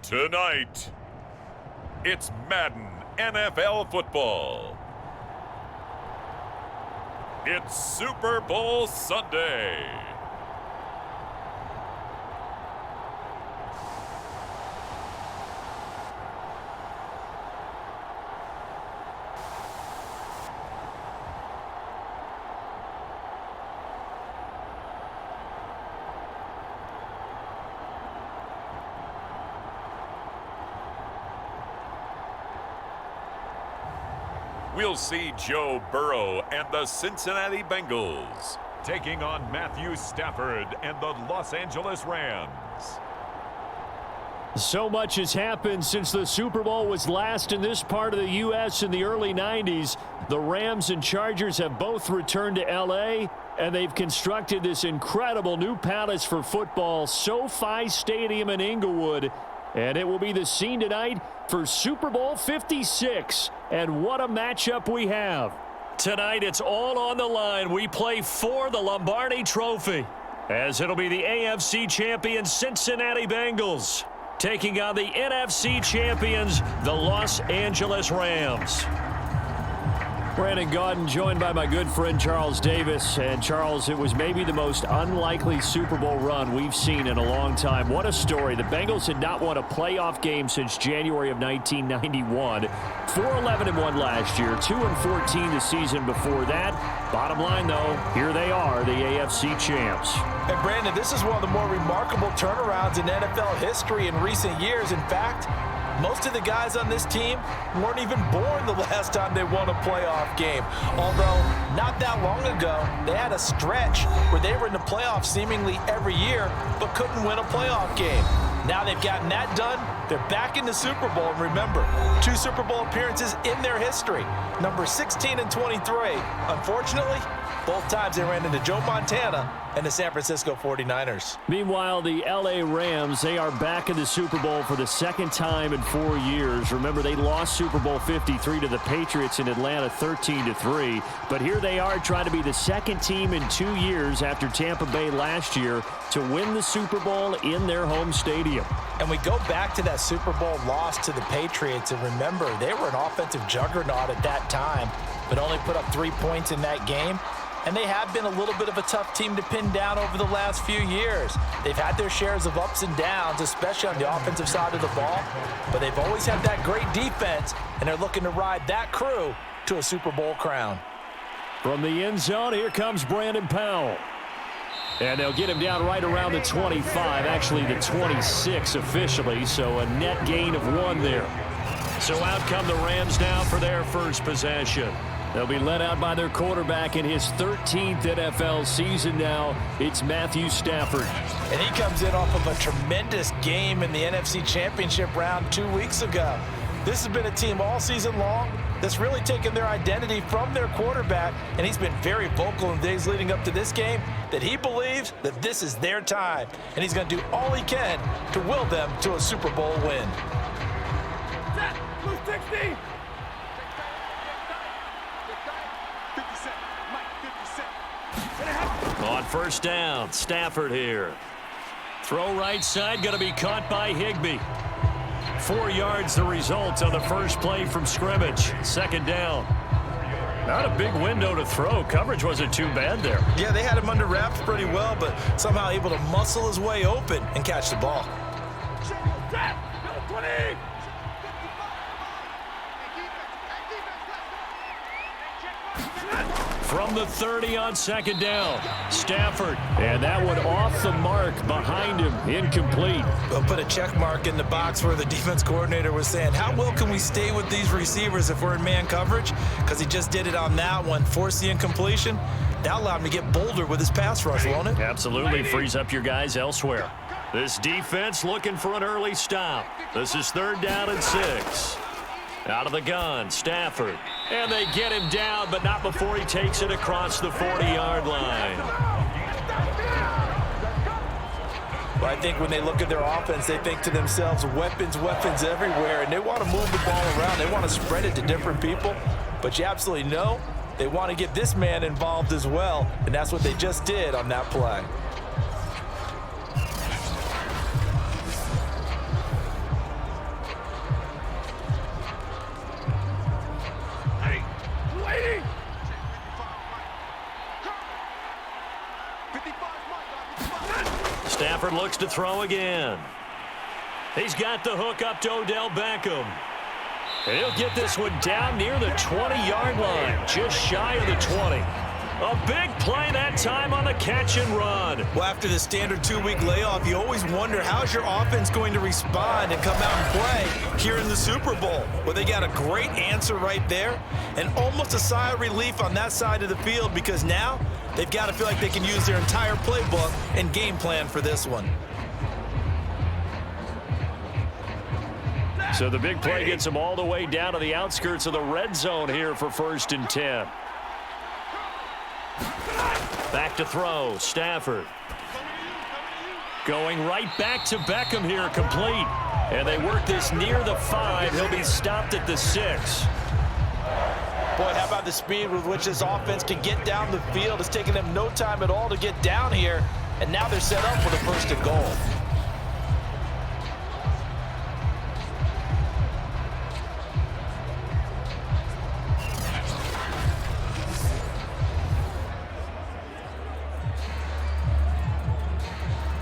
Tonight, it's Madden NFL football. It's Super Bowl Sunday. We'll see Joe Burrow and the Cincinnati Bengals taking on Matthew Stafford and the Los Angeles Rams. So much has happened since the Super Bowl was last in this part of the U.S. in the early 90s. The Rams and Chargers have both returned to L.A., and they've constructed this incredible new palace for football, SoFi Stadium in Inglewood. And it will be the scene tonight for Super Bowl 56. And what a matchup we have. Tonight, it's all on the line. We play for the Lombardi Trophy, as it'll be the AFC champion Cincinnati Bengals taking on the NFC champions, the Los Angeles Rams. Brandon Gaudin joined by my good friend Charles Davis. And Charles, it was maybe the most unlikely Super Bowl run we've seen in a long time. What a story. The Bengals had not won a playoff game since January of 1991. 4-11-1 last year, 2-14 the season before that. Bottom line, though, here they are, the AFC champs. And Brandon, this is one of the more remarkable turnarounds in NFL history in recent years. In fact, most of the guys on this team weren't even born the last time they won a playoff game. Although, not that long ago, they had a stretch where they were in the playoffs seemingly every year, but couldn't win a playoff game. Now they've gotten that done. They're back in the Super Bowl. And remember, 2 Super Bowl appearances in their history. Number 16 and 23. Unfortunately, both times they ran into Joe Montana and the San Francisco 49ers. Meanwhile, the L.A. Rams, they are back in the Super Bowl for the second time in 4 years. Remember, they lost Super Bowl 53 to the Patriots in Atlanta 13-3. But here they are trying to be the second team in 2 years after Tampa Bay last year to win the Super Bowl in their home stadium. And we go back to that Super Bowl loss to the Patriots. And remember, they were an offensive juggernaut at that time, but only put up 3 points in that game. And they have been a little bit of a tough team to pin down over the last few years. They've had their shares of ups and downs, especially on the offensive side of the ball. But they've always had that great defense, and they're looking to ride that crew to a Super Bowl crown. From the end zone, here comes Brandon Powell. And they'll get him down right around the 25, actually the 26 officially, so a net gain of 1 there. So out come the Rams now for their first possession. They'll be led out by their quarterback in his 13th NFL season now. It's Matthew Stafford. And he comes in off of a tremendous game in the NFC Championship round 2 weeks ago. This has been a team all season long that's really taken their identity from their quarterback, and he's been very vocal in the days leading up to this game that he believes that this is their time, and he's going to do all he can to will them to a Super Bowl win. Set, blue 60. On first down, Stafford here. Throw right side, going to be caught by Higbee. 4 yards the result on the first play from scrimmage. Second down. Not a big window to throw. Coverage wasn't too bad there. Yeah, they had him under wraps pretty well, but somehow able to muscle his way open and catch the ball. From the 30 on second down, Stafford. And that one off the mark behind him, incomplete. We'll put a check mark in the box where the defense coordinator was saying, how well can we stay with these receivers if we're in man coverage? Because he just did it on that one, forced the incompletion. That allowed him to get bolder with his pass rush, won't it? Absolutely, frees up your guys elsewhere. This defense looking for an early stop. This is 3rd down and 6. Out of the gun, Stafford. And they get him down, but not before he takes it across the 40-yard line. Well, I think when they look at their offense, they think to themselves, weapons, weapons everywhere, and they want to move the ball around. They want to spread it to different people, but you absolutely know they want to get this man involved as well, and that's what they just did on that play. Stafford looks to throw again. He's got the hook up to Odell Beckham. And he'll get this one down near the 20-yard line, just shy of the 20. A big play that time on the catch and run. Well, after the standard 2-week layoff, you always wonder how's your offense going to respond and come out and play here in the Super Bowl. Well, they got a great answer right there and almost a sigh of relief on that side of the field because now they've got to feel like they can use their entire playbook and game plan for this one. So the big play gets them all the way down to the outskirts of the red zone here for 1st and 10. Back to throw, Stafford. Going right back to Beckham here, complete. And they work this near the 5. He'll be stopped at the 6. Boy, how about the speed with which this offense can get down the field? It's taken them no time at all to get down here. And now they're set up for the 1st and goal.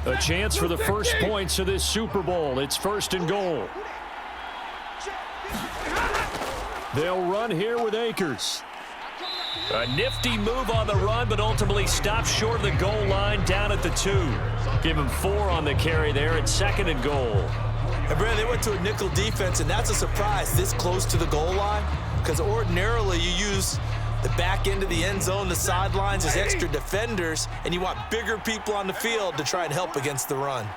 A chance for the first points of this Super Bowl. It's 1st and goal. They'll run here with Akers. A nifty move on the run, but ultimately stops short of the goal line down at the 2. Give him 4 on the carry there at 2nd and goal. And Brad, they went to a nickel defense, and that's a surprise this close to the goal line because ordinarily you use the back end of the end zone, the sidelines as extra defenders, and you want bigger people on the field to try and help against the run.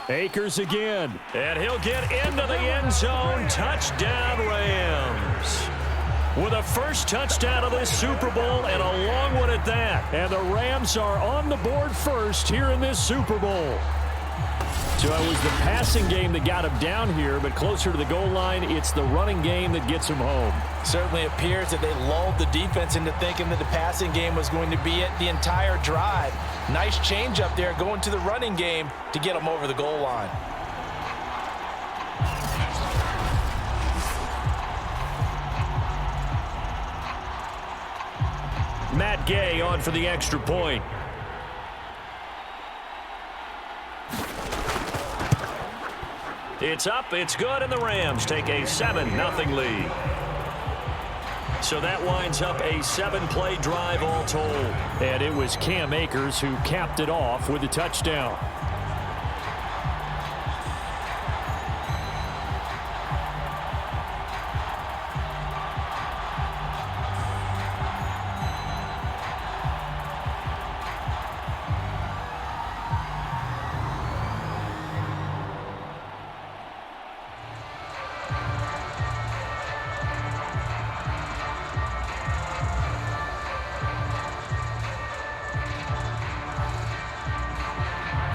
Akers again, and he'll get into the end zone. Touchdown, Rams. With a first touchdown of this Super Bowl and a long one at that. And the Rams are on the board first here in this Super Bowl. So it was the passing game that got him down here, but closer to the goal line, it's the running game that gets him home. Certainly appears that they lulled the defense into thinking that the passing game was going to be it the entire drive. Nice change up there going to the running game to get them over the goal line. Matt Gay on for the extra point. It's up, it's good, and the Rams take a 7-0 lead. So that winds up a 7-play drive all told. And it was Cam Akers who capped it off with a touchdown.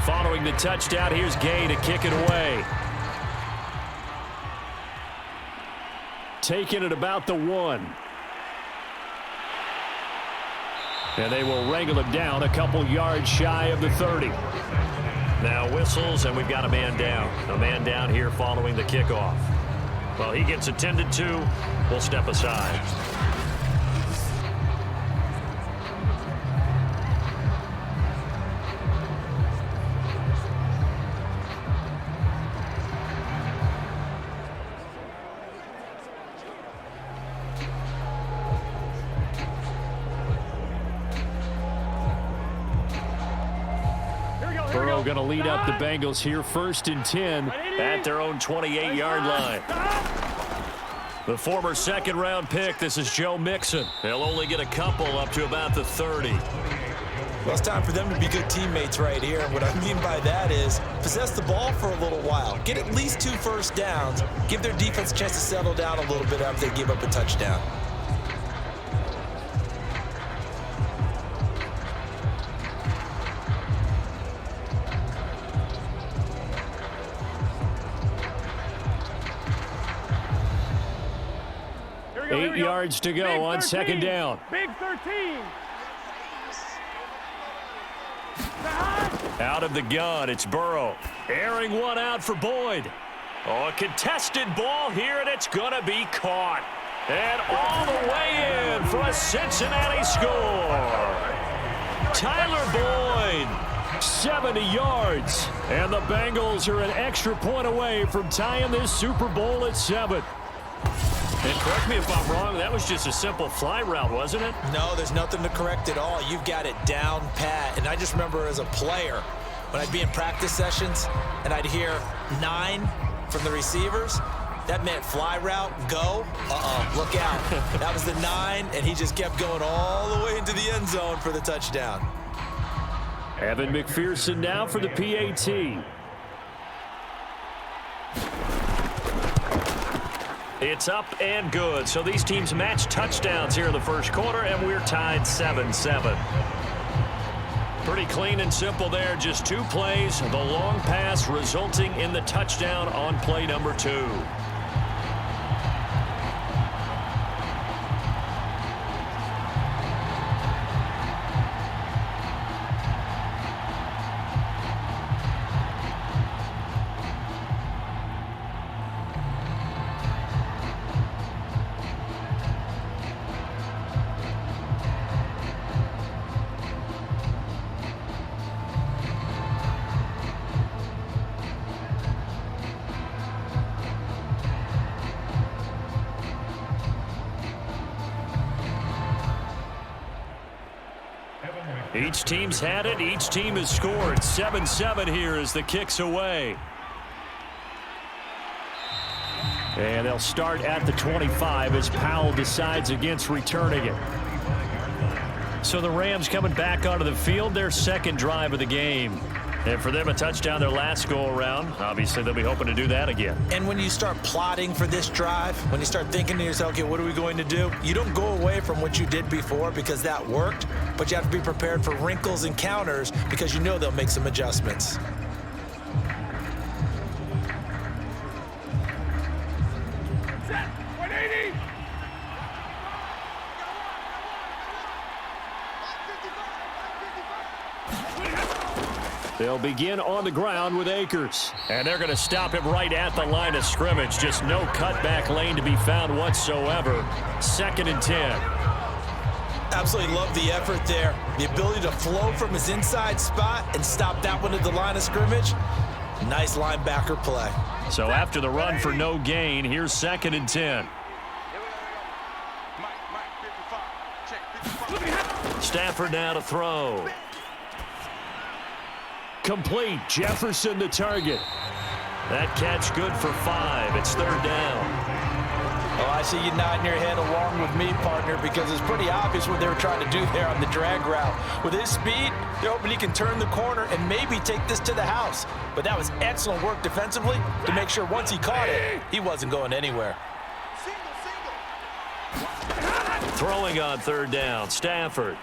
Following the touchdown, here's Gay to kick it away. Taking it about the 1. And they will wrangle him down a couple yards shy of the 30. Now whistles, and we've got a man down. A man down here following the kickoff. Well, he gets attended to. We'll step aside. Burrow going to lead up the Bengals here 1st and 10 at their own 28-yard line. The former second-round pick, this is Joe Mixon. They'll only get a couple up to about the 30. Well, it's time for them to be good teammates right here. And what I mean by that is possess the ball for a little while. Get at least 2 first downs. Give their defense a chance to settle down a little bit after they give up a touchdown. Eight yards to go on 2nd down. Big 13. Out of the gun, it's Burrow. Airing one out for Boyd. Oh, a contested ball here, and it's going to be caught. And all the way in for a Cincinnati score. Tyler Boyd, 70 yards. And the Bengals are an extra point away from tying this Super Bowl at 7. And correct me if I'm wrong, that was just a simple fly route, wasn't it? No, there's nothing to correct at all. You've got it down pat. And I just remember as a player, when I'd be in practice sessions and I'd hear 9 from the receivers, that meant fly route, go. Look out. That was the 9, and he just kept going all the way into the end zone for the touchdown. Evan McPherson now for the PAT. It's up and good. So these teams match touchdowns here in the first quarter, and we're tied 7-7. Pretty clean and simple there. Just 2 plays. The long pass resulting in the touchdown on play number 2. Each team's had it. Each team has scored. 7-7 here as the kick's away. And they'll start at the 25 as Powell decides against returning it. So the Rams coming back onto the field, their second drive of the game. And for them, a touchdown their last go-around. Obviously, they'll be hoping to do that again. And when you start plotting for this drive, when you start thinking to yourself, okay, what are we going to do? You don't go away from what you did before because that worked, but you have to be prepared for wrinkles and counters because you know they'll make some adjustments. Set. 180. They'll begin on the ground with Akers. And they're going to stop him right at the line of scrimmage. Just no cutback lane to be found whatsoever. 2nd and 10. Absolutely love the effort there. The ability to flow from his inside spot and stop that one at the line of scrimmage. Nice linebacker play. So after the run for no gain, here's 2nd and 10. Stafford now to throw. Complete. Jefferson the target. That catch good for 5. It's 3rd down. Oh, I see you nodding your head along with me, partner, because it's pretty obvious what they were trying to do there on the drag route. With his speed, they're hoping he can turn the corner and maybe take this to the house. But that was excellent work defensively to make sure once he caught it, he wasn't going anywhere. Throwing on 3rd down. Stafford.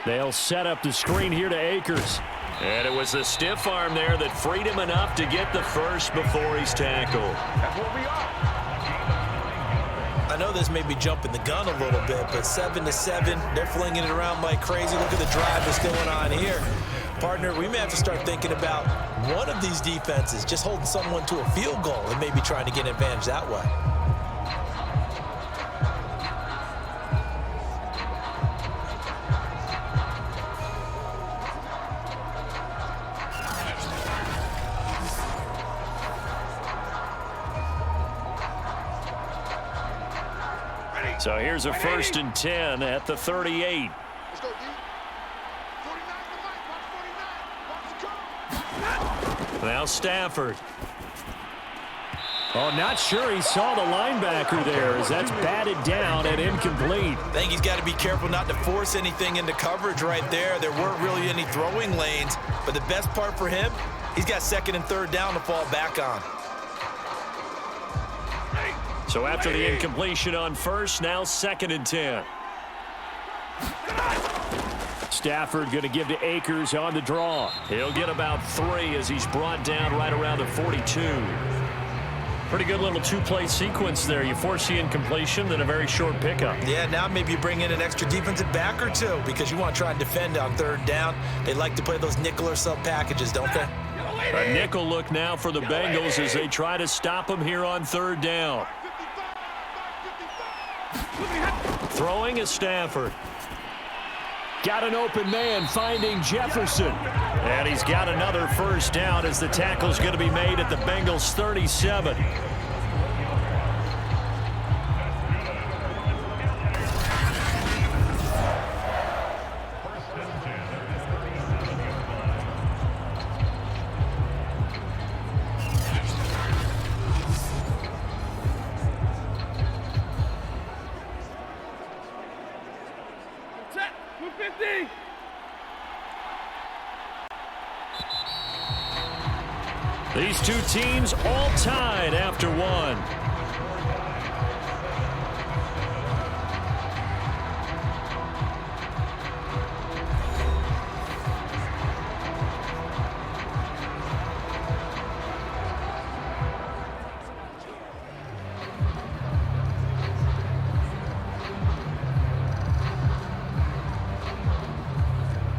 They'll set up the screen here to Akers. And it was a stiff arm there that freed him enough to get the first before he's tackled. That's what we are. I know this may be jumping the gun a little bit, but 7-7, they're flinging it around like crazy. Look at the drive that's going on here. Partner, we may have to start thinking about one of these defenses just holding someone to a field goal and maybe trying to get an advantage that way. So here's a 1st and 10 at the 38. Let's go, D. 49 to Watch 49. Now Stafford. Oh, not sure he saw the linebacker there as that's batted down and incomplete. I think he's got to be careful not to force anything into coverage right there. There weren't really any throwing lanes, but the best part for him, he's got 2nd and 3rd down to fall back on. So after the incompletion on 1st, now 2nd and 10. Stafford going to give to Akers on the draw. He'll get about 3 as he's brought down right around the 42. Pretty good little 2-play sequence there. You force the incompletion, then a very short pickup. Yeah, now maybe you bring in an extra defensive back or 2 because you want to try and defend on 3rd down. They like to play those nickel or sub packages, don't they? A nickel look now for the Bengals as they try to stop him here on 3rd down. Look at Throwing is Stafford. Got an open man finding Jefferson. And he's got another first down as the tackle's going to be made at the Bengals 37. Set. 250. These two teams all tied after one.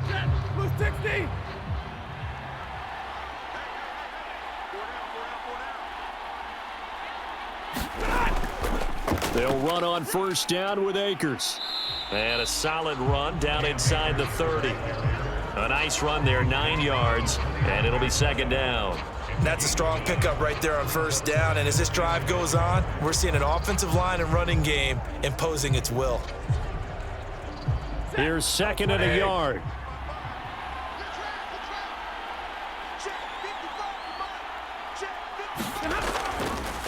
Set. Blue 60. They'll run on first down with Akers. And a solid run down inside the 30. A nice run there, 9 yards, and it'll be second down. That's a strong pickup right there on first down, and as this drive goes on, we're seeing an offensive line and running game imposing its will. Here's second and a yard.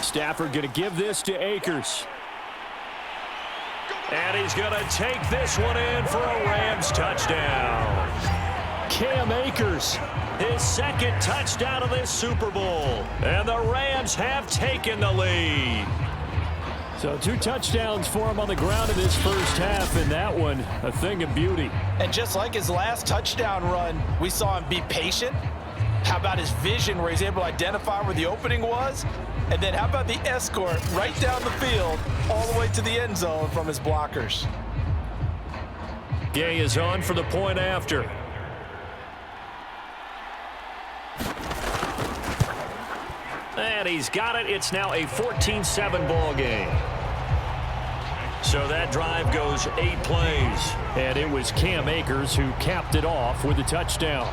Stafford going to give this to Akers. And he's going to take this one in for a Rams touchdown. Cam Akers, his second touchdown of this Super Bowl. And the Rams have taken the lead. So 2 touchdowns for him on the ground in this first half, and that one a thing of beauty. And just like his last touchdown run, we saw him be patient. How about his vision where he's able to identify where the opening was? And then how about the escort right down the field all the way to the end zone from his blockers? Gay is on for the point after. And he's got it. It's now a 14-7 ball game. So that drive goes 8 plays. And it was Cam Akers who capped it off with a touchdown.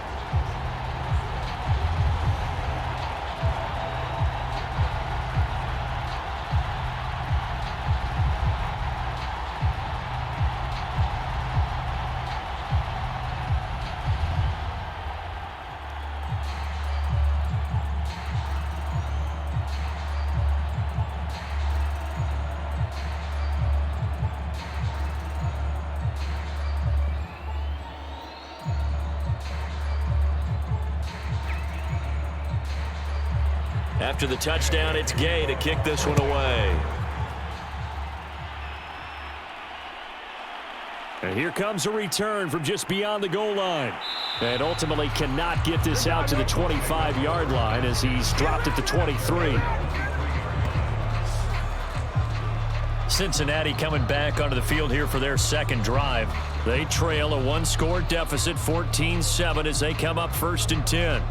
After the touchdown, it's Gay to kick this one away. And here comes a return from just beyond the goal line. And ultimately cannot get this out to the 25-yard line as he's dropped at the 23. Cincinnati coming back onto the field here for their second drive. They trail a 1-score deficit, 14-7, as they come up 1st and 10.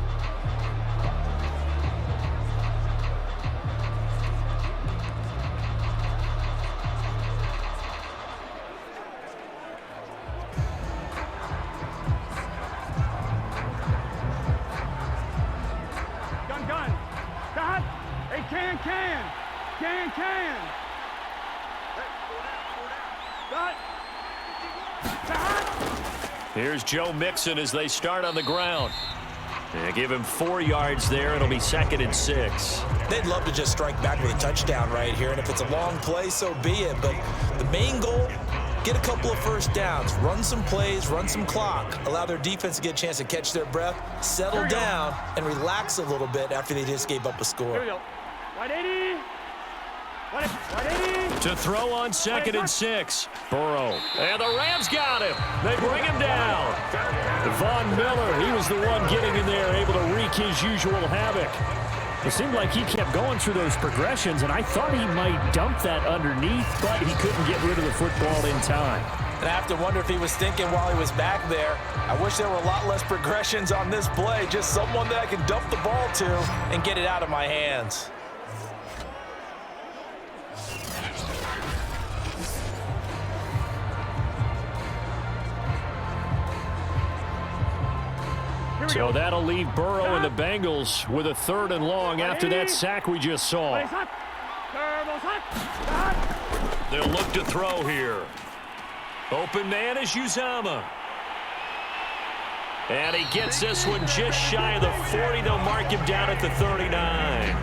Here's Joe Mixon as they start on the ground. They give him 4 yards there. It'll be 2nd and 6. They'd love to just strike back with a touchdown right here, and if it's a long play, so be it. But the main goal, get a couple of first downs, run some plays, run some clock, allow their defense to get a chance to catch their breath, settle down, and relax a little bit after they just gave up a score. Here we go. 180. 180. To throw on 2nd and 6. Burrow. And the Rams got him. They bring him down. Von Miller, he was the one getting in there, able to wreak his usual havoc. It seemed like he kept going through those progressions, and I thought he might dump that underneath, but he couldn't get rid of the football in time. And I have to wonder if he was thinking while he was back there, I wish there were a lot less progressions on this play, just someone that I can dump the ball to and get it out of my hands. So that'll leave Burrow and the Bengals with a 3rd and long after that sack we just saw. They'll look to throw here. Open man is Uzama. And he gets this one just shy of the 40. They'll mark him down at the 39.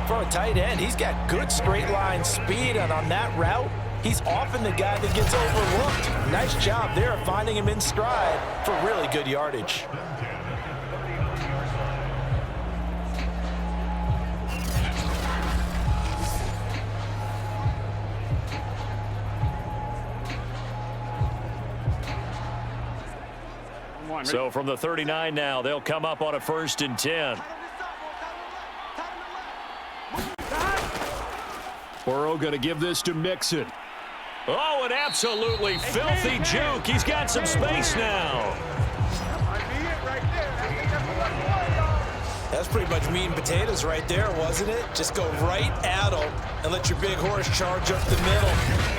For a tight end, he's got good straight line speed, and on that route, he's often the guy that gets overlooked. Nice job there of finding him in stride for really good yardage. So from the 39 now, they'll come up on a 1st and 10. Burrow going to give this to Mixon. Oh, an absolutely filthy juke. He's got some space now. That's pretty much meat and potatoes right there, wasn't it? Just go right at him and let your big horse charge up the middle.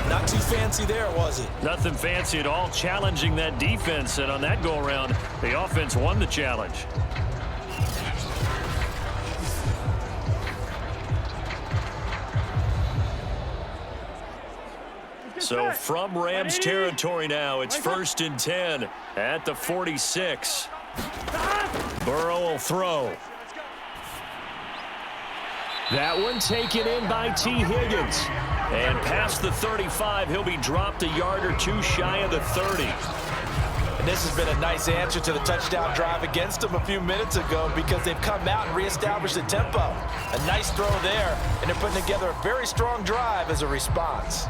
Not too fancy there, was it? Nothing fancy at all, challenging that defense. And on that go-around, the offense won the challenge. So from Rams territory now, it's 1st and 10 at the 46. Burrow will throw. That one taken in by T. Higgins. And past the 35, he'll be dropped a yard or two shy of the 30. And this has been a nice answer to the touchdown drive against them a few minutes ago because they've come out and reestablished the tempo. A nice throw there, and they're putting together a very strong drive as a response.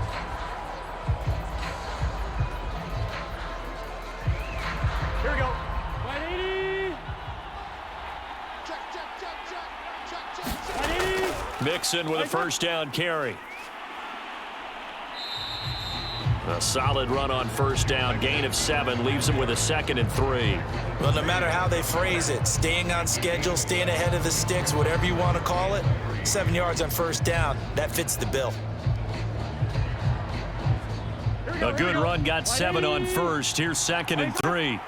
Here we go. 180. 180. Mixon with a 1st down carry. A solid run on 1st down. Gain of 7 leaves him with a 2nd and 3. Well, no matter how they phrase it, staying on schedule, staying ahead of the sticks, whatever you want to call it, 7 yards on 1st down, that fits the bill. A good run got 7 on 1st. Here's 2nd and 3.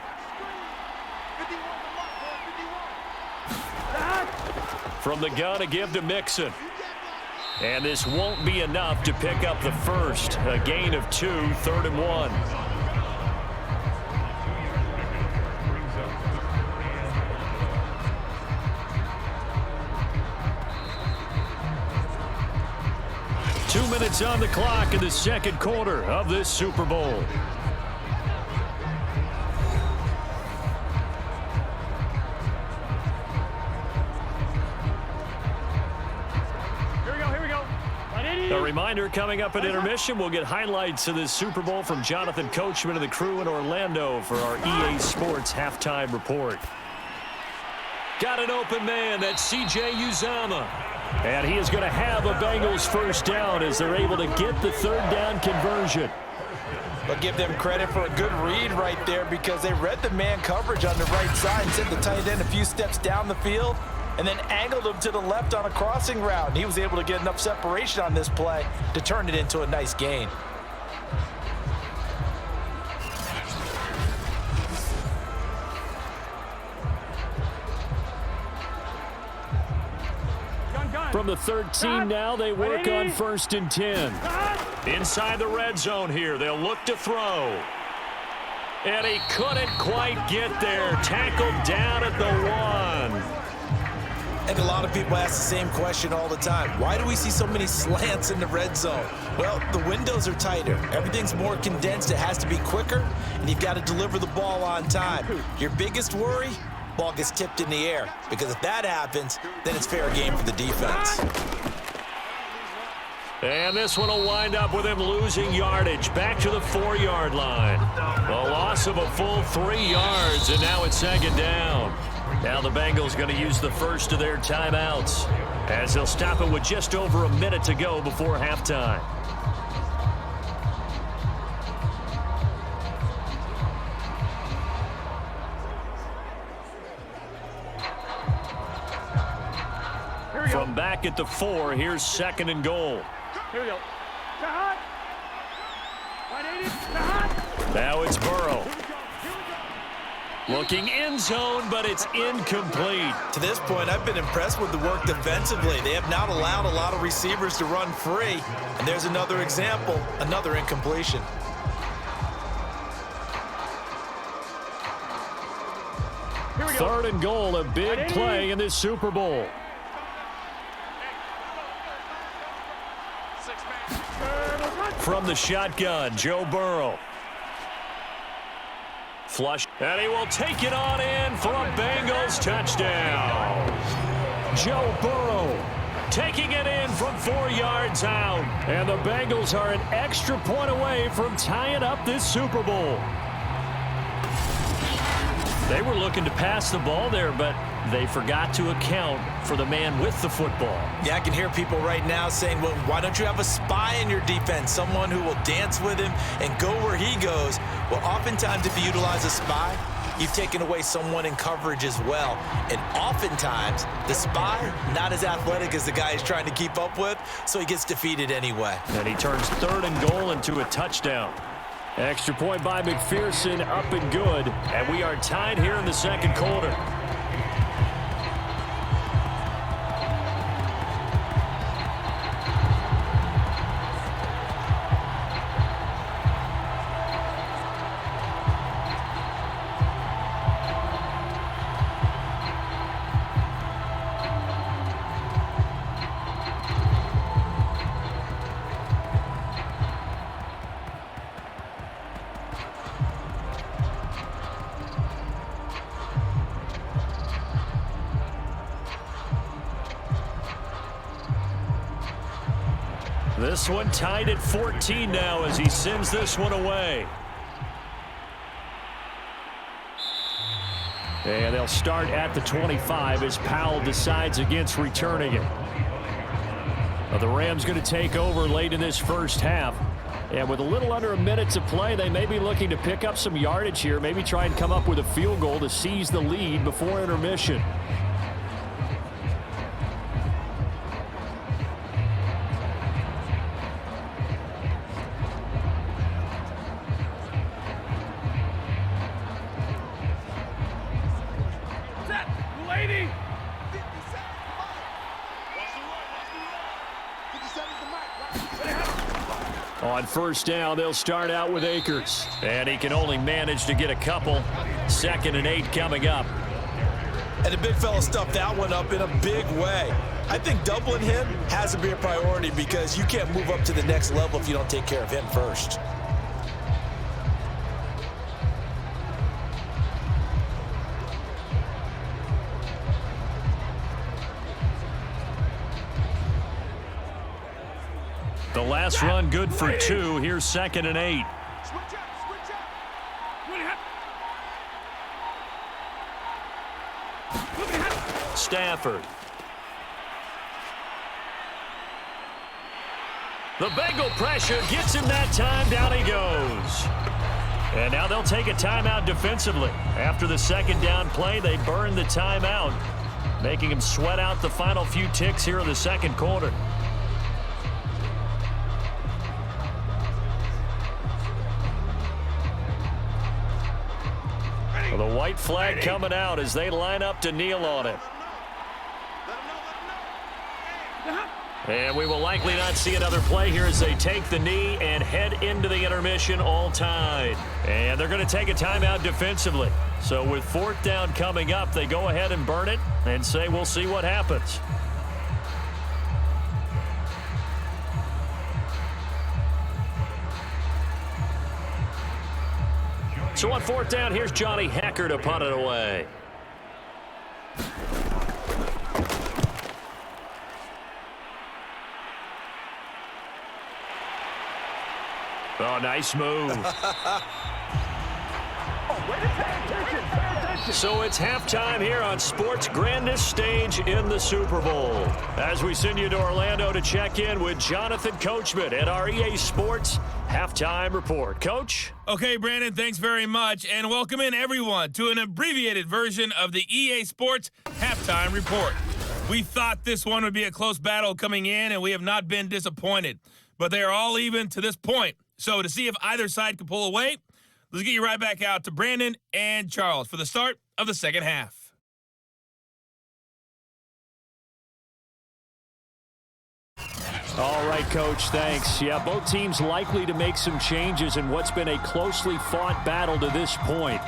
From the gun, a give to Mixon. And this won't be enough to pick up the 1st. A gain of 2, 3rd and 1. Two minutes on the clock in the 2nd quarter of this Super Bowl. A reminder, coming up at intermission, we'll get highlights of this Super Bowl from Jonathan Coachman and the crew in Orlando for our EA Sports halftime report. Got an open man, that's C.J. Uzama. And he is going to have a Bengals 1st down as they're able to get the 3rd down conversion. But give them credit for a good read right there because they read the man coverage on the right side and sent the tight end a few steps down the field and then angled him to the left on a crossing route. And he was able to get enough separation on this play to turn it into a nice gain. From the 13 now, they work on 1st and 10. Inside the red zone here, they'll look to throw. And he couldn't quite get there. Tackled down at the 1. I think a lot of people ask the same question all the time. Why do we see so many slants in the red zone? Well, the windows are tighter. Everything's more condensed. It has to be quicker, and you've got to deliver the ball on time. Your biggest worry? Ball gets tipped in the air, because if that happens, then it's fair game for the defense. And this one will wind up with him losing yardage back to the 4-yard line. A loss of a full 3 yards, and now it's 2nd down. Now the Bengals going to use the first of their timeouts as they'll stop it with just over a minute to go before halftime. From back at the 4, here's 2nd and goal. Here we go. Now it's Burrow. Looking end zone, but it's incomplete. To this point, I've been impressed with the work defensively. They have not allowed a lot of receivers to run free. And there's another example, another incompletion. Third and goal, a big play in this Super Bowl. From the shotgun, Joe Burrow. Flush, and he will take it on in for a Bengals touchdown. Joe Burrow taking it in from 4 yards out. And the Bengals are an extra point away from tying up this Super Bowl. They were looking to pass the ball there, but they forgot to account for the man with the football. Yeah, I can hear people right now saying, well, why don't you have a spy in your defense, someone who will dance with him and go where he goes? Well, oftentimes if you utilize a spy, you've taken away someone in coverage as well. And oftentimes, the spy, not as athletic as the guy he's trying to keep up with, so he gets defeated anyway. And he turns third and goal into a touchdown. Extra point by McPherson, up and good. And we are tied here in the second quarter. This one tied at 14 now as he sends this one away. And they'll start at the 25 as Powell decides against returning it. Well, the Rams going to take over late in this first half. And with a little under a minute to play, they may be looking to pick up some yardage here, maybe try and come up with a field goal to seize the lead before intermission. On first down, they'll start out with Akers. And he can only manage to get a couple. 2nd and 8 coming up. And the big fella stuffed that one up in a big way. I think doubling him has to be a priority because you can't move up to the next level if you don't take care of him first. The last run good for 2. Here's 2nd and 8. Stafford. The Bengal pressure gets him that time. Down he goes. And now they'll take a timeout defensively. After the second down play, they burn the timeout, making him sweat out the final few ticks here in the second quarter. Well, the white flag coming out as they line up to kneel on it. And we will likely not see another play here as they take the knee and head into the intermission all tied. And they're going to take a timeout defensively. So with 4th down coming up, they go ahead and burn it and say we'll see what happens. So on 4th down, here's Johnny Hecker to punt it away. Oh, nice move. So it's halftime here on sports' grandest stage in the Super Bowl. As we send you to Orlando to check in with Jonathan Coachman at our EA Sports Halftime Report. Coach? Okay, Brandon, thanks very much. And welcome in, everyone, to an abbreviated version of the EA Sports Halftime Report. We thought this one would be a close battle coming in, and we have not been disappointed. But they are all even to this point. So to see if either side can pull away, Let's get you right back out to Brandon and Charles for the start of the second half. All right, Coach, thanks. Yeah, both teams likely to make some changes in what's been a closely fought battle to this point.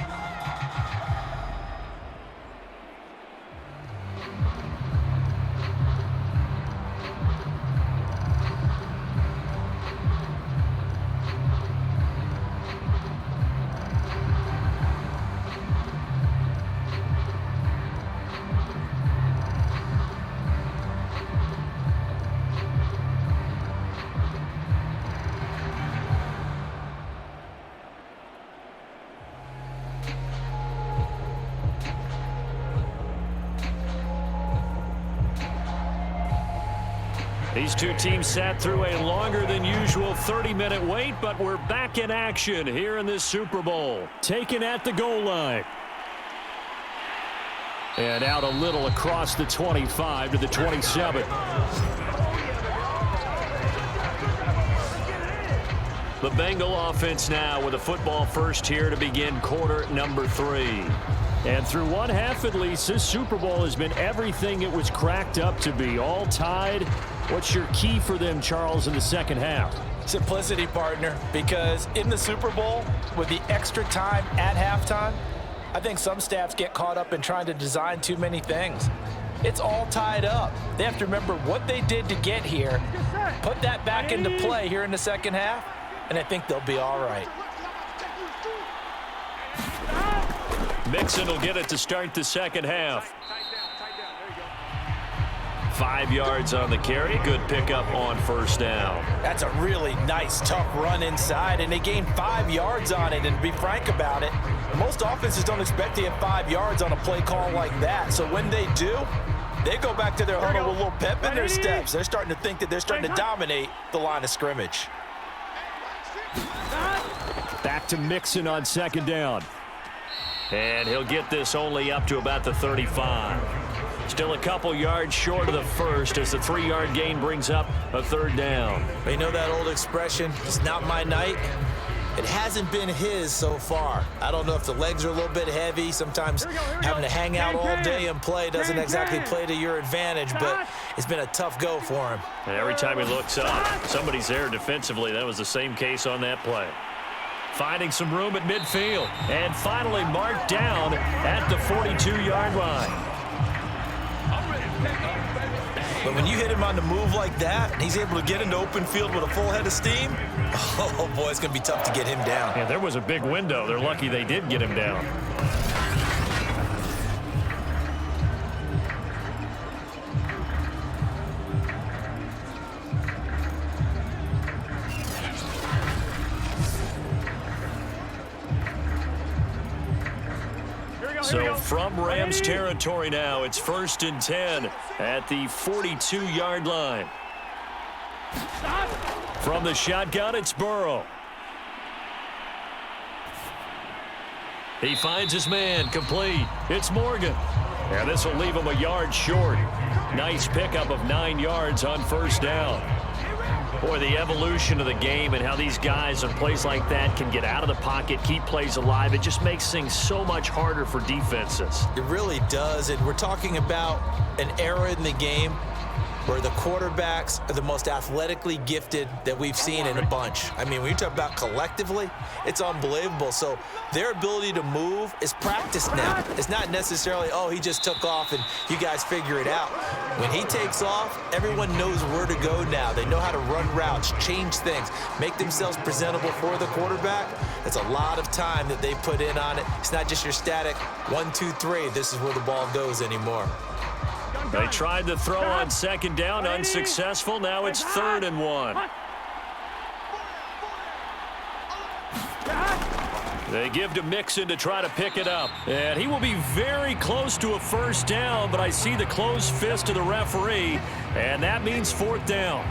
These two teams sat through a longer than usual 30-minute wait, but we're back in action here in this Super Bowl. Taken at the goal line. And out a little across the 25 to the 27. The Bengal offense now with a football first here to begin quarter number 3. And through one half at least, this Super Bowl has been everything it was cracked up to be. All tied. What's your key for them, Charles, in the second half? Simplicity, partner, because in the Super Bowl, with the extra time at halftime, I think some staffs get caught up in trying to design too many things. It's all tied up. They have to remember what they did to get here, put that back into play here in the second half, and I think they'll be all right. Mixon will get it to start the second half. 5 yards on the carry. Good pickup on first down. That's a really nice, tough run inside, and they gained 5 yards on it. And to be frank about it, most offenses don't expect to get 5 yards on a play call like that. So when they do, they go back to their huddle with a little pep in their steps. They're starting to think that they're starting to dominate the line of scrimmage. Back to Mixon on second down. And he'll get this only up to about the 35. Still a couple yards short of the first as the 3-yard gain brings up a third down. You know that old expression, it's not my night? It hasn't been his so far. I don't know if the legs are a little bit heavy. Sometimes having to hang out all day and play doesn't exactly play to your advantage, but it's been a tough go for him. And every time he looks up, somebody's there defensively. That was the same case on that play. Finding some room at midfield. And finally marked down at the 42-yard line. But when you hit him on the move like that, and he's able to get into open field with a full head of steam, oh boy, it's going to be tough to get him down. Yeah, there was a big window. They're lucky they did get him down. So from Rams territory now, it's 1st and 10 at the 42-yard line. From the shotgun, it's Burrow. He finds his man, complete. It's Morgan. And this will leave him a yard short. Nice pickup of 9 yards on first down. Boy, the evolution of the game and how these guys in plays like that can get out of the pocket, keep plays alive, it just makes things so much harder for defenses. It really does, and we're talking about an era in the game where the quarterbacks are the most athletically gifted that we've seen in a bunch. I mean, when you talk about collectively, it's unbelievable. So their ability to move is practiced now. It's not necessarily, oh, he just took off and you guys figure it out. When he takes off, everyone knows where to go now. They know how to run routes, change things, make themselves presentable for the quarterback. It's a lot of time that they put in on it. It's not just your static 1, 2, 3. This is where the ball goes anymore. They tried to throw on second down, unsuccessful. Now it's 3rd and 1. They give to Mixon to try to pick it up. And he will be very close to a first down, but I see the closed fist of the referee, and that means 4th down.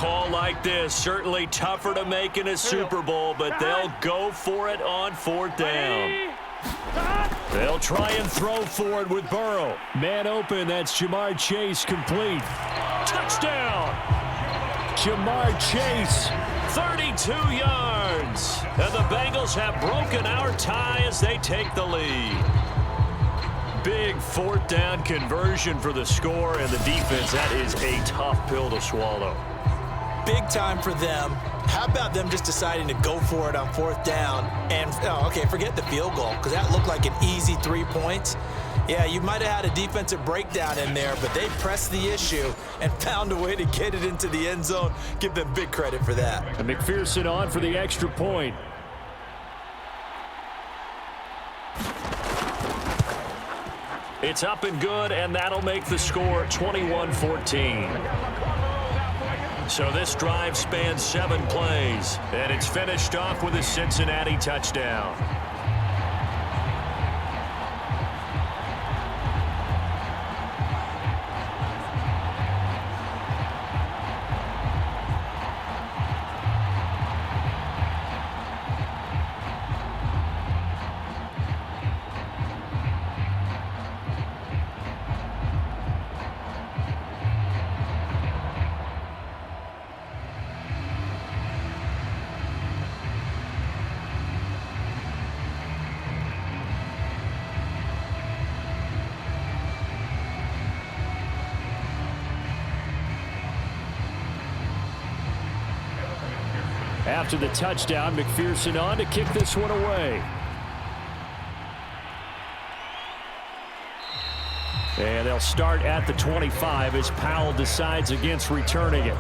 call like this. Certainly tougher to make in a Super Bowl, but they'll go for it on 4th down. They'll try and throw for it with Burrow. Man open, that's Jamar Chase, complete. Touchdown! Jamar Chase, 32 yards. And the Bengals have broken our tie as they take the lead. Big 4th down conversion for the score, and the defense, that is a tough pill to swallow. Big time for them. How about them just deciding to go for it on 4th down? And, okay, forget the field goal, because that looked like an easy 3 points. Yeah, you might have had a defensive breakdown in there, but they pressed the issue and found a way to get it into the end zone. Give them big credit for that. And McPherson on for the extra point. It's up and good, and that'll make the score 21-14. So this drive spans 7 plays, and it's finished off with a Cincinnati touchdown. After the touchdown, McPherson on to kick this one away. And they'll start at the 25 as Powell decides against returning it.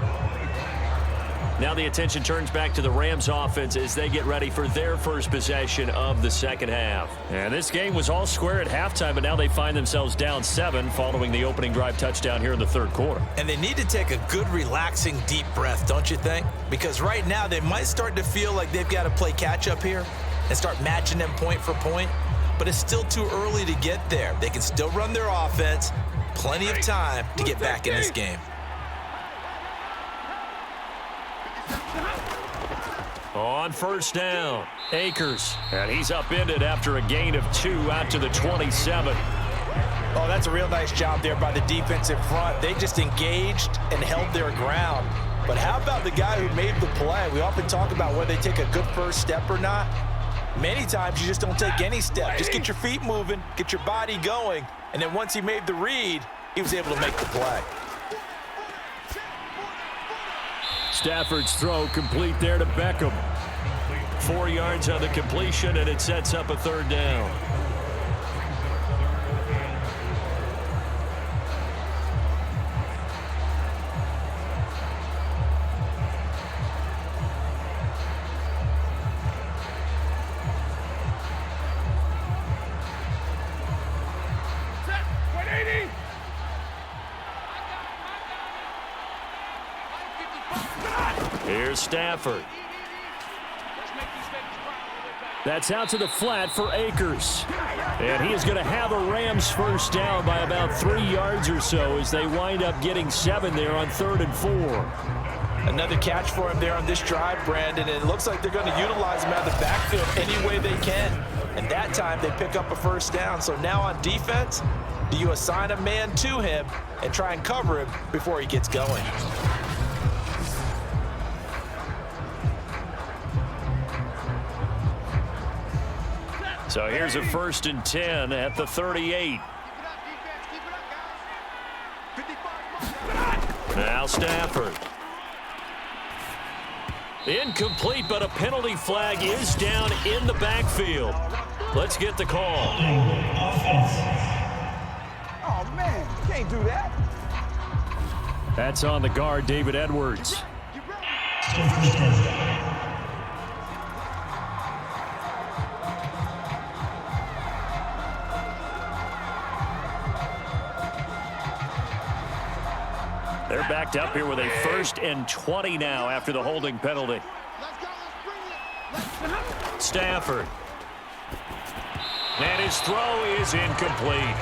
Now the attention turns back to the Rams offense as they get ready for their first possession of the second half. And this game was all square at halftime, but now they find themselves down 7 following the opening drive touchdown here in the 3rd quarter. And they need to take a good, relaxing, deep breath, don't you think? Because right now they might start to feel like they've got to play catch-up here and start matching them point for point. But it's still too early to get there. They can still run their offense. Plenty of time to get back in this game. On 1st down, Akers. And he's upended after a gain of 2 out to the 27. Oh, that's a real nice job there by the defensive front. They just engaged and held their ground. But how about the guy who made the play? We often talk about whether they take a good first step or not. Many times you just don't take any step. Just get your feet moving, get your body going, and then once he made the read, he was able to make the play. Stafford's throw complete there to Beckham. 4 yards on the completion, and it sets up a 3rd down. Here's Stafford. That's out to the flat for Akers. And he is going to have a Rams first down by about 3 yards or so as they wind up getting 7 there on 3rd and 4. Another catch for him there on this drive, Brandon, and it looks like they're going to utilize him out of the backfield any way they can. And that time they pick up a first down. So now on defense, do you assign a man to him and try and cover him before he gets going? So here's a 1st and 10 at the 38. Now Stafford. Incomplete, but a penalty flag is down in the backfield. Let's get the call. Oh, man, you can't do that. That's on the guard, David Edwards. They're backed up here with a 1st and 20 now after the holding penalty. Stafford. And his throw is incomplete.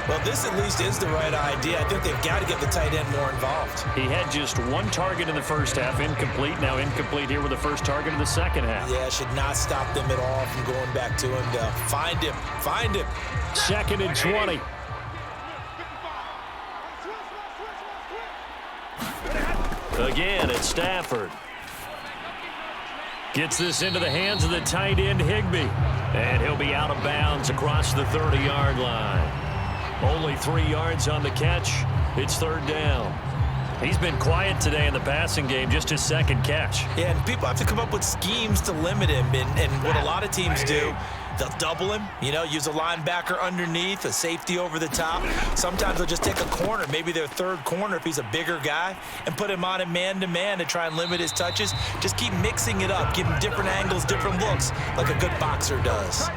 Well, this at least is the right idea. I think they've got to get the tight end more involved. He had just one target in the first half, incomplete. Now incomplete here with the first target of the second half. Yeah, should not stop them at all from going back to him to find him. Find him. 2nd and 20. Again, it's Stafford. Gets this into the hands of the tight end, Higbee. And he'll be out of bounds across the 30-yard line. Only 3 yards on the catch. It's 3rd down. He's been quiet today in the passing game, just his 2nd catch. Yeah, and people have to come up with schemes to limit him. And what a lot of teams do, they'll double him, use a linebacker underneath, a safety over the top. Sometimes they'll just take a corner, maybe their 3rd corner if he's a bigger guy, and put him on him man-to-man to try and limit his touches. Just keep mixing it up, give him different angles, different looks, like a good boxer does.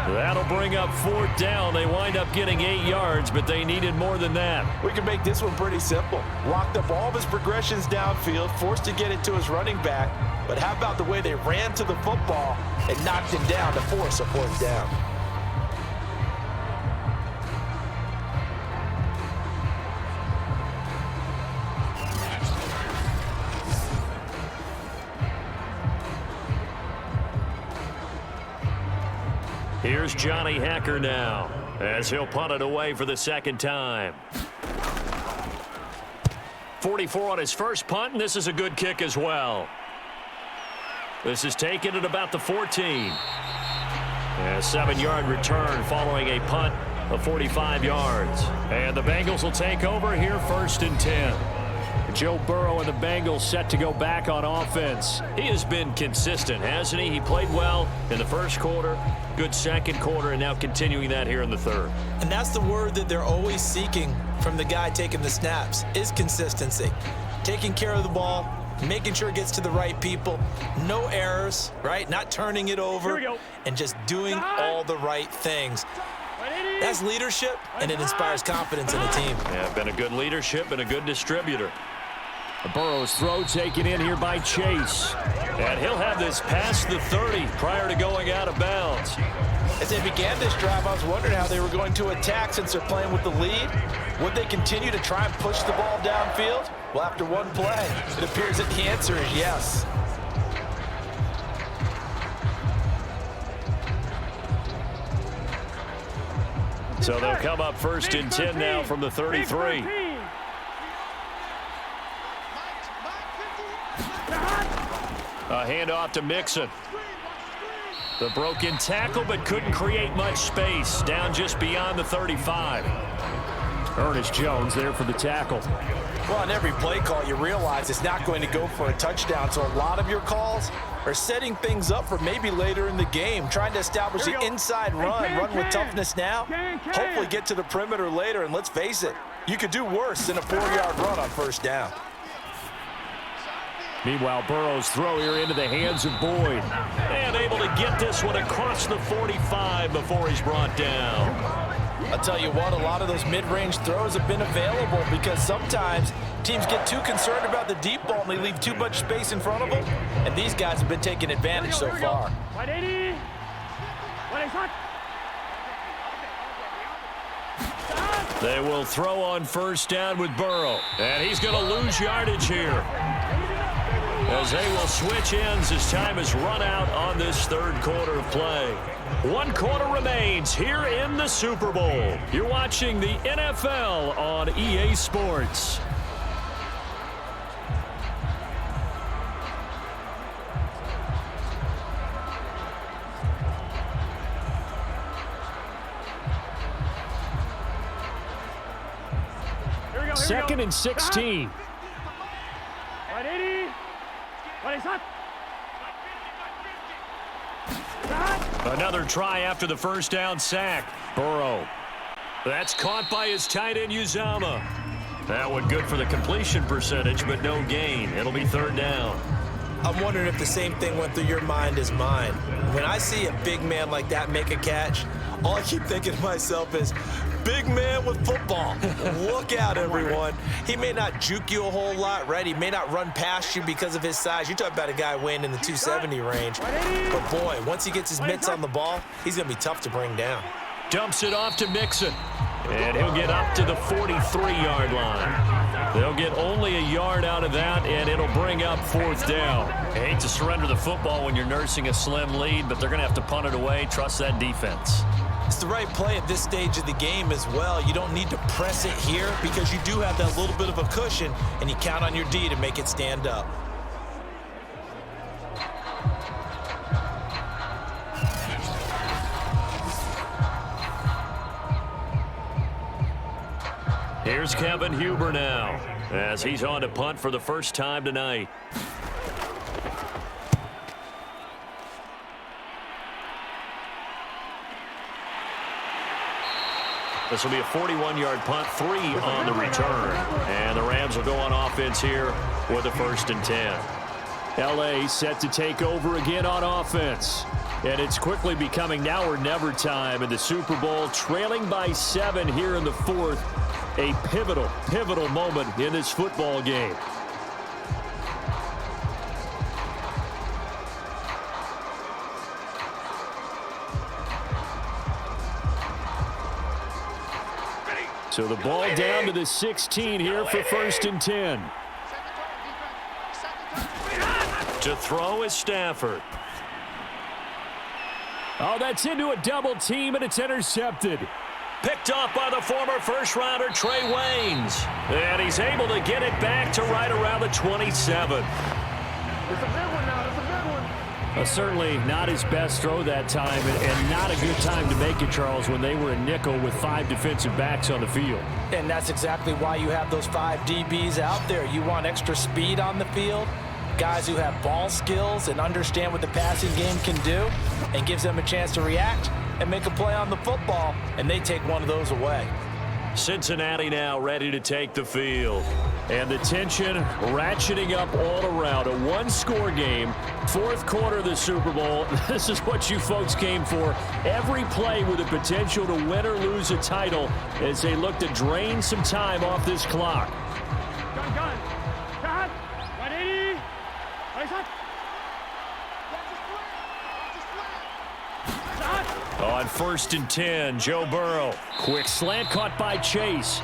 That'll bring up 4th down. They wind up getting 8 yards, but they needed more than that. We can make this one pretty simple. Locked up all of his progressions downfield, forced to get it to his running back. But how about the way they ran to the football and knocked him down to force a 4th down? Here's Johnny Hacker now, as he'll punt it away for the 2nd time. 44 on his first punt, and this is a good kick as well. This is taken at about the 14. A 7-yard return following a punt of 45 yards. And the Bengals will take over here 1st and 10. Joe Burrow and the Bengals set to go back on offense. He has been consistent, hasn't he? He played well in the first quarter, good second quarter, and now continuing that here in the 3rd. And that's the word that they're always seeking from the guy taking the snaps, is consistency. Taking care of the ball, making sure it gets to the right people, no errors, right? Not turning it over, and just doing all the right things. That's leadership, and it inspires confidence in a team. Yeah, been a good leadership and a good distributor. Burrow's throw taken in here by Chase. And he'll have this past the 30 prior to going out of bounds. As they began this drive, I was wondering how they were going to attack since they're playing with the lead. Would they continue to try and push the ball downfield? Well, after one play, it appears that the answer is yes. So they'll come up 1st and 10 now from the 33. A handoff to Mixon. The broken tackle, but couldn't create much space. Down just beyond the 35. Ernest Jones there for the tackle. Well, on every play call, you realize it's not going to go for a touchdown. So a lot of your calls are setting things up for maybe later in the game, trying to establish the inside run with toughness now, hopefully get to the perimeter later. And let's face it, you could do worse than a 4-yard run on 1st down. Meanwhile, Burrow's throw here into the hands of Boyd. And able to get this one across the 45 before he's brought down. I'll tell you what, a lot of those mid-range throws have been available because sometimes teams get too concerned about the deep ball and they leave too much space in front of them. And these guys have been taking advantage so far. They will throw on 1st down with Burrow. And he's going to lose yardage here, as they will switch ends as time is run out on this 3rd quarter of play. 1 quarter remains here in the Super Bowl. You're watching the NFL on EA Sports. Second and 16. Another try after the 1st down sack. Burrow. That's caught by his tight end, Uzama. That one good for the completion percentage, but no gain. It'll be 3rd down. I'm wondering if the same thing went through your mind as mine. When I see a big man like that make a catch, all I keep thinking to myself is, big man with football. Look out, everyone. He may not juke you a whole lot, right? He may not run past you because of his size. You're talking about a guy weighing in the 270 range. But, boy, once he gets his mitts on the ball, he's going to be tough to bring down. Dumps it off to Mixon. And he'll get up to the 43-yard line. They'll get only a yard out of that, and it'll bring up 4th down. I hate to surrender the football when you're nursing a slim lead, but they're going to have to punt it away. Trust that defense. It's the right play at this stage of the game as well. You don't need to press it here because you do have that little bit of a cushion, and you count on your D to make it stand up. Here's Kevin Huber now as he's on to punt for the first time tonight. This will be a 41-yard punt, 3 on the return. And the Rams will go on offense here with a 1st and 10. L.A. set to take over again on offense. And it's quickly becoming now or never time in the Super Bowl, trailing by 7 here in the 4th. A pivotal moment in this football game. So the ball down to the 16 here for 1st and 10. To throw is Stafford. Oh, that's into a double team, and it's intercepted. Picked off by the former first-rounder Trey Waynes. And he's able to get it back to right around the 27. It's a big one now. It's a big one. Certainly not his best throw that time, and not a good time to make it, Charles, when they were in nickel with 5 defensive backs on the field. And that's exactly why you have those 5 DBs out there. You want extra speed on the field, guys who have ball skills and understand what the passing game can do, and gives them a chance to react and make a play on the football, and they take one of those away. Cincinnati now ready to take the field. And the tension ratcheting up all around. A one-score game, 4th quarter of the Super Bowl. This is what you folks came for. Every play with the potential to win or lose a title as they look to drain some time off this clock. Gun. Cut. 180. Nice hot. On 1st and 10, Joe Burrow. Quick slant caught by Chase.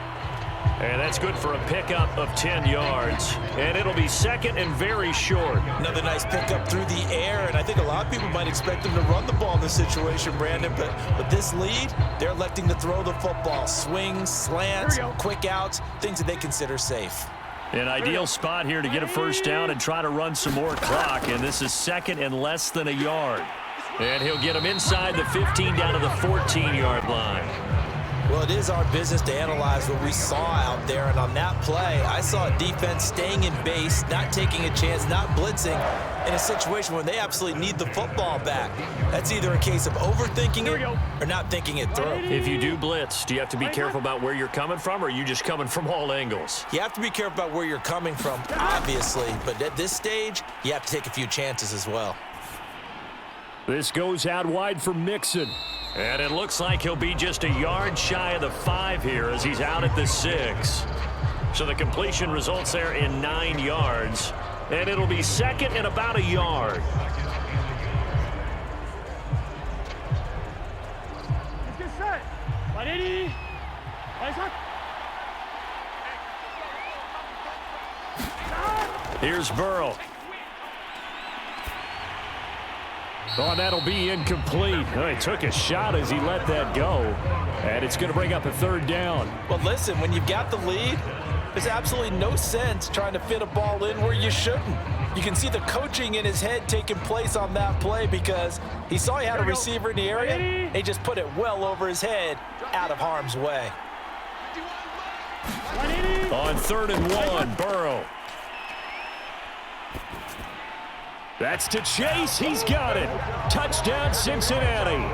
And that's good for a pickup of 10 yards. And it'll be 2nd and very short. Another nice pickup through the air, and I think a lot of people might expect them to run the ball in this situation, Brandon, but with this lead, they're electing to throw the football. Swings, slants, quick outs, things that they consider safe. An ideal spot here to get a 1st down and try to run some more clock, and this is 2nd and less than a yard. And he'll get him inside the 15 down to the 14-yard line. Well, it is our business to analyze what we saw out there, and on that play, I saw a defense staying in base, not taking a chance, not blitzing, in a situation where they absolutely need the football back. That's either a case of overthinking it or not thinking it through. If you do blitz, do you have to be careful about where you're coming from, or are you just coming from all angles? You have to be careful about where you're coming from, obviously, but at this stage, you have to take a few chances as well. This goes out wide for Mixon. And it looks like he'll be just a yard shy of the 5 here as he's out at the 6. So the completion results there in 9 yards. And it'll be 2nd and about a yard. Let's get set. 180. Nice hot. Here's Burrow. Oh, that'll be incomplete. Oh, he took a shot as he let that go. And it's going to bring up a 3rd down. Well, listen, when you've got the lead, there's absolutely no sense trying to fit a ball in where you shouldn't. You can see the coaching in his head taking place on that play because he saw he had a receiver in the area, and he just put it well over his head out of harm's way. On 3rd and 1, Burrow. That's to Chase. He's got it. Touchdown, Cincinnati.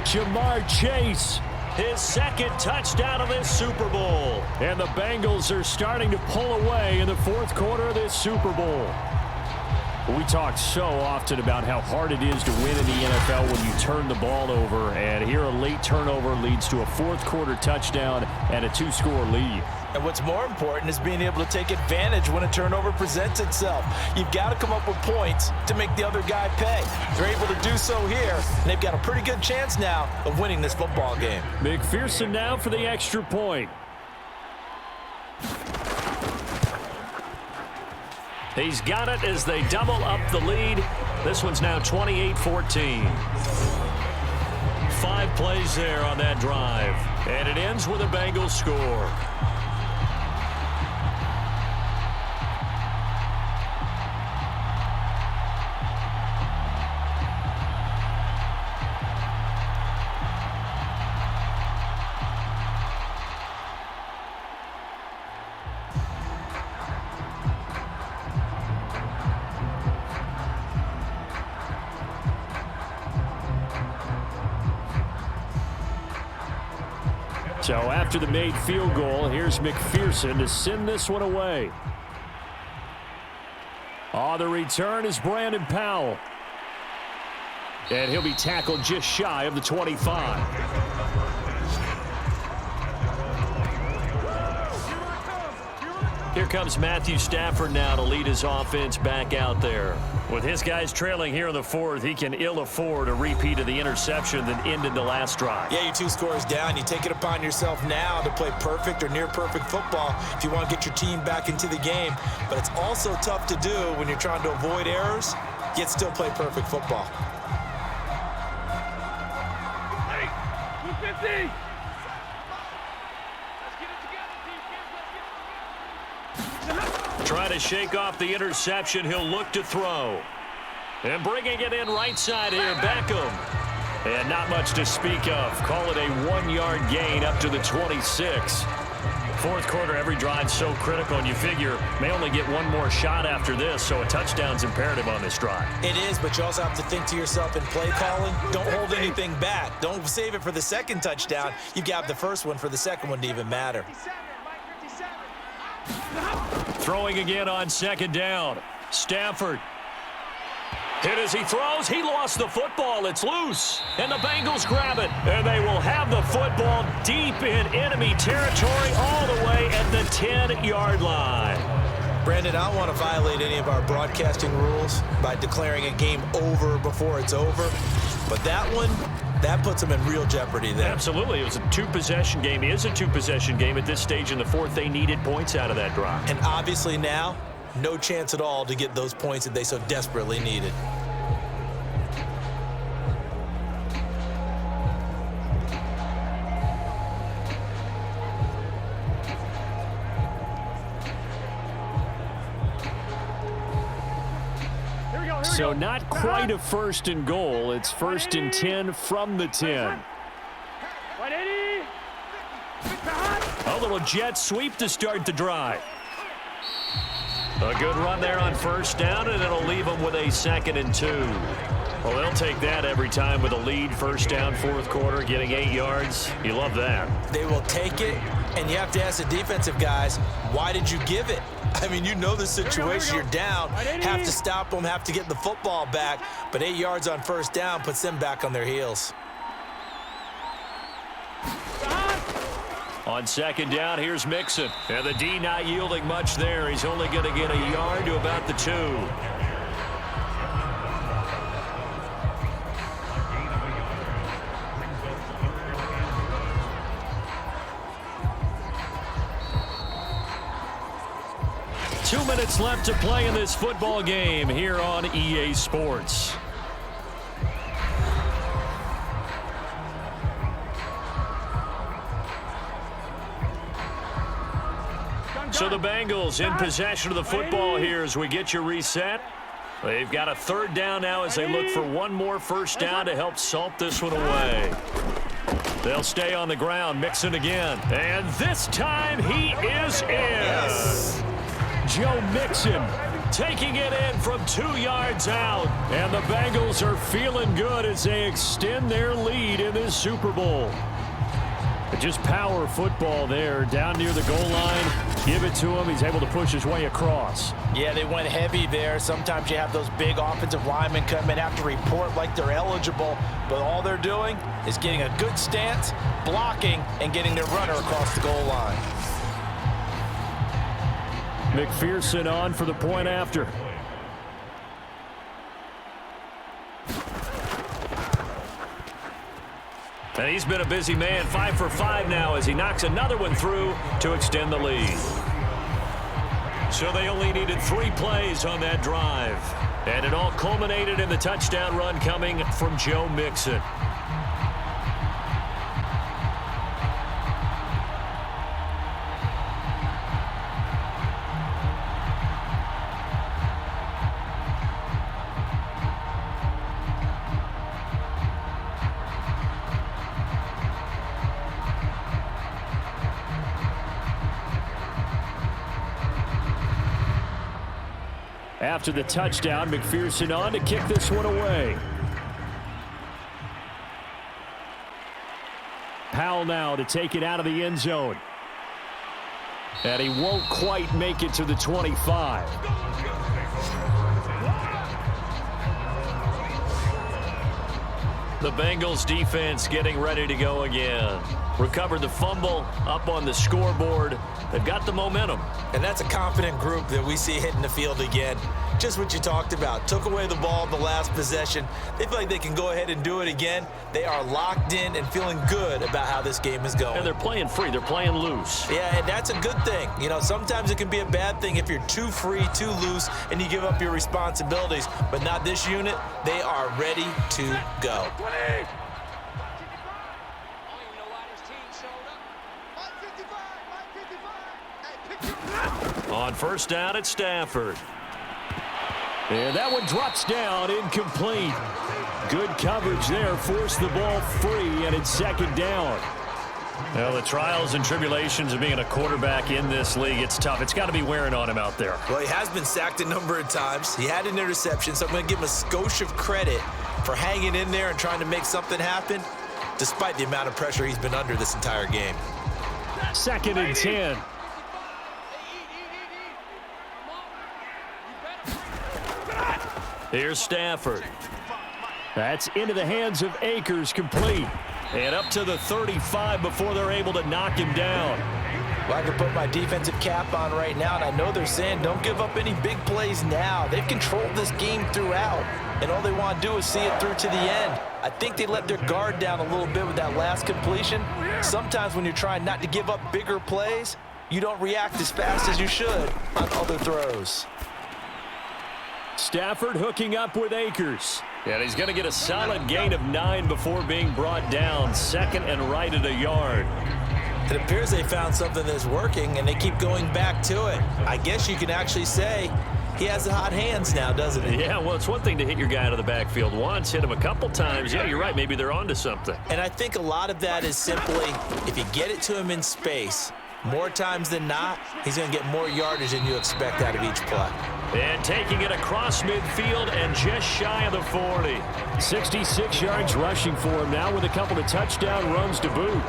Jamar Chase, his 2nd touchdown of this Super Bowl. And the Bengals are starting to pull away in the 4th quarter of this Super Bowl. We talk so often about how hard it is to win in the NFL when you turn the ball over, and here a late turnover leads to a fourth-quarter touchdown and a 2-score lead. And what's more important is being able to take advantage when a turnover presents itself. You've got to come up with points to make the other guy pay. They're able to do so here, and they've got a pretty good chance now of winning this football game. McPherson now for the extra point. He's got it as they double up the lead. This one's now 28-14. 5 plays there on that drive. And it ends with a Bengals score. So after the made field goal, here's McPherson to send this one away. On the return is Brandon Powell. And he'll be tackled just shy of the 25. Here comes Matthew Stafford now to lead his offense back out there. With his guys trailing here in the fourth, he can ill afford a repeat of the interception that ended the last drive. Yeah, you're 2 scores down. You take it upon yourself now to play perfect or near perfect football if you want to get your team back into the game. But it's also tough to do when you're trying to avoid errors, yet still play perfect football. Hey, 250. Trying to shake off the interception. He'll look to throw. And bringing it in right side here, Beckham. And not much to speak of. Call it a 1-yard gain up to the 26. Fourth quarter, every drive so critical, and you figure may only get one more shot after this, so a touchdown's imperative on this drive. It is, but you also have to think to yourself in play calling, don't hold anything back. Don't save it for the second touchdown. You've got the first one for the second one to even matter. Throwing again on second down. Stafford. Hit as he throws. He lost the football. It's loose. And the Bengals grab it. And they will have the football deep in enemy territory all the way at the 10-yard line. Brandon, I don't want to violate any of our broadcasting rules by declaring a game over before it's over. But that one, that puts them in real jeopardy there. Absolutely. It was a 2-possession game. It is a 2-possession game at this stage in the fourth. They needed points out of that drive. And obviously now, no chance at all to get those points that they so desperately needed. So not quite a first and goal. It's first and 10 from the 10. A little jet sweep to start the drive. A good run there on first down, and it'll leave them with a 2nd and 2. Well, they'll take that every time with a lead. First down, fourth quarter, getting 8 yards. You love that. They will take it, and you have to ask the defensive guys, why did you give it? I mean, you know the situation. You're down, have to stop them, have to get the football back, but 8 yards on first down puts them back on their heels. On second down, here's Mixon. And the D not yielding much there. He's only going to get a yard to about the 2. Two minutes left to play in this football game here on EA Sports. So the Bengals in possession of the football here as we get you reset. They've got a 3rd down now as they look for one more first down to help salt this one away. They'll stay on the ground. Mixon again. And this time he is in. Yes. Joe Mixon taking it in from 2 yards out. And the Bengals are feeling good as they extend their lead in this Super Bowl. Just power football there, down near the goal line. Give it to him. He's able to push his way across. Yeah, they went heavy there. Sometimes you have those big offensive linemen come in, have to report like they're eligible, but all they're doing is getting a good stance, blocking, and getting their runner across the goal line. McPherson on for the point after. And he's been a busy man, 5 for 5 now as he knocks another one through to extend the lead. So they only needed 3 plays on that drive. And it all culminated in the touchdown run coming from Joe Mixon. After the touchdown, McPherson on to kick this one away. Powell now to take it out of the end zone. And he won't quite make it to the 25. The Bengals defense getting ready to go again. Recovered the fumble, up on the scoreboard. They've got the momentum. And that's a confident group that we see hitting the field again. Just what you talked about. Took away the ball the last possession. They feel like they can go ahead and do it again. They are locked in and feeling good about how this game is going. And they're playing free. They're playing loose. Yeah, and that's a good thing. You know, sometimes it can be a bad thing if you're too free, too loose, and you give up your responsibilities. But not this unit. They are ready to go. On first down, it's Stafford. And that one drops down, incomplete. Good coverage there, forced the ball free, and it's second down. Well, the trials and tribulations of being a quarterback in this league, it's tough. It's got to be wearing on him out there. Well, he has been sacked a number of times. He had an interception, so I'm going to give him a skosh of credit for hanging in there and trying to make something happen, despite the amount of pressure he's been under this entire game. Second and 10. Here's Stafford. That's into the hands of Akers, complete. And up to the 35 before they're able to knock him down. Well, I can put my defensive cap on right now, and I know they're saying don't give up any big plays now. They've controlled this game throughout, and all they want to do is see it through to the end. I think they let their guard down a little bit with that last completion. Sometimes when you're trying not to give up bigger plays, you don't react as fast as you should on other throws. Stafford hooking up with Akers. And he's going to get a solid gain of 9 before being brought down. Second and right at a yard. It appears they found something that's working, and they keep going back to it. I guess you can actually say he has the hot hands now, doesn't he? Yeah, well, it's one thing to hit your guy out of the backfield once, hit him a couple times. Yeah, you're right. Maybe they're onto something. And I think a lot of that is simply if you get it to him in space, more times than not, he's going to get more yardage than you expect out of each play. And taking it across midfield and just shy of the 40. 66 yards rushing for him now with a couple of touchdown runs to boot.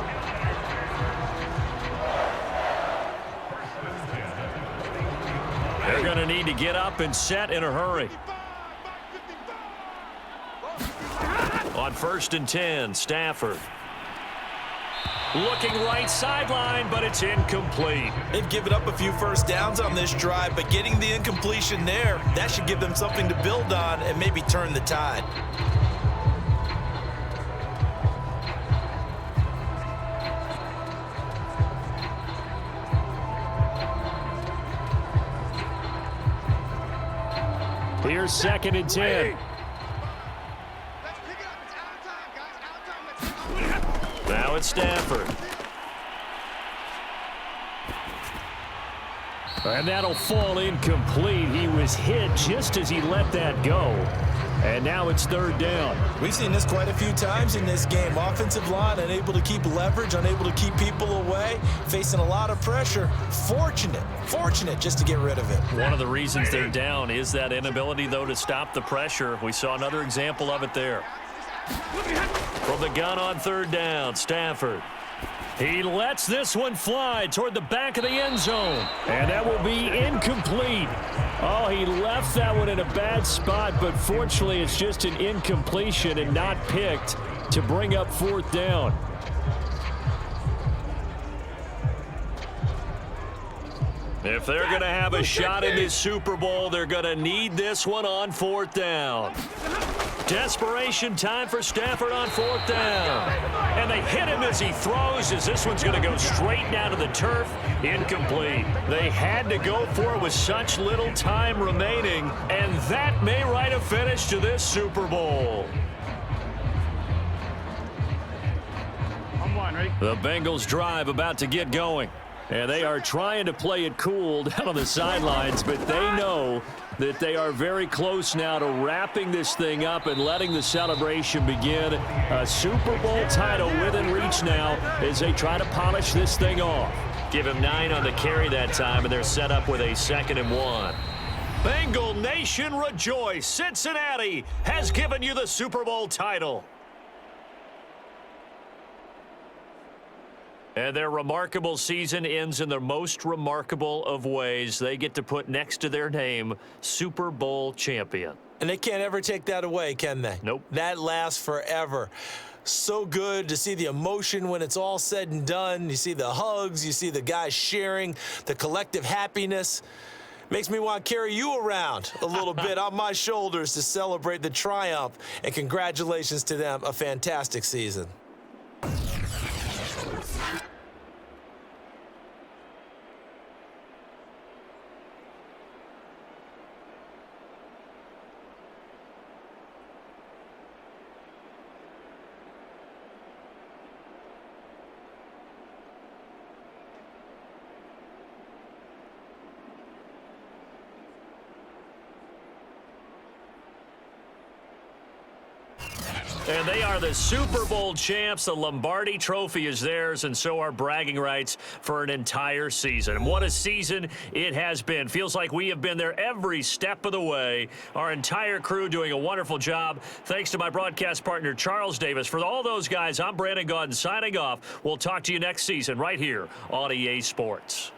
They're going to need to get up and set in a hurry. On first and 10, Stafford. Looking right sideline, but it's incomplete. They've given up a few first downs on this drive, but getting the incompletion there, that should give them something to build on and maybe turn the tide. Here's second and 10. Now it's Stafford. And that'll fall incomplete. He was hit just as he let that go. And now it's third down. We've seen this quite a few times in this game. Offensive line unable to keep leverage, unable to keep people away, facing a lot of pressure. Fortunate just to get rid of it. One of the reasons they're down is that inability, though, to stop the pressure. We saw another example of it there. From the gun on third down, Stafford. He lets this one fly toward the back of the end zone. And that will be incomplete. Oh, he left that one in a bad spot, but fortunately it's just an incompletion and not picked to bring up fourth down. If they're going to have a shot in this Super Bowl, they're going to need this one on fourth down. Desperation time for Stafford on fourth down. And they hit him as he throws, as this one's going to go straight down to the turf. Incomplete. They had to go for it with such little time remaining, and that may write a finish to this Super Bowl. The Bengals drive about to get going. And they are trying to play it cool down on the sidelines, but they know that they are very close now to wrapping this thing up and letting the celebration begin. A Super Bowl title within reach now as they try to polish this thing off. Give him 9 on the carry that time, and they're set up with a 2nd and 1. Bengal Nation rejoice. Cincinnati has given you the Super Bowl title. And their remarkable season ends in the most remarkable of ways. They get to put next to their name, Super Bowl champion. And they can't ever take that away, can they? Nope. That lasts forever. So good to see the emotion when it's all said and done. You see the hugs, you see the guys sharing, the collective happiness. Makes me want to carry you around a little bit on my shoulders to celebrate the triumph. And congratulations to them, a fantastic season. And they are the Super Bowl champs. The Lombardi Trophy is theirs, and so are bragging rights for an entire season. And what a season it has been. Feels like we have been there every step of the way. Our entire crew doing a wonderful job. Thanks to my broadcast partner, Charles Davis. For all those guys, I'm Brandon Gaudin signing off. We'll talk to you next season right here on EA Sports.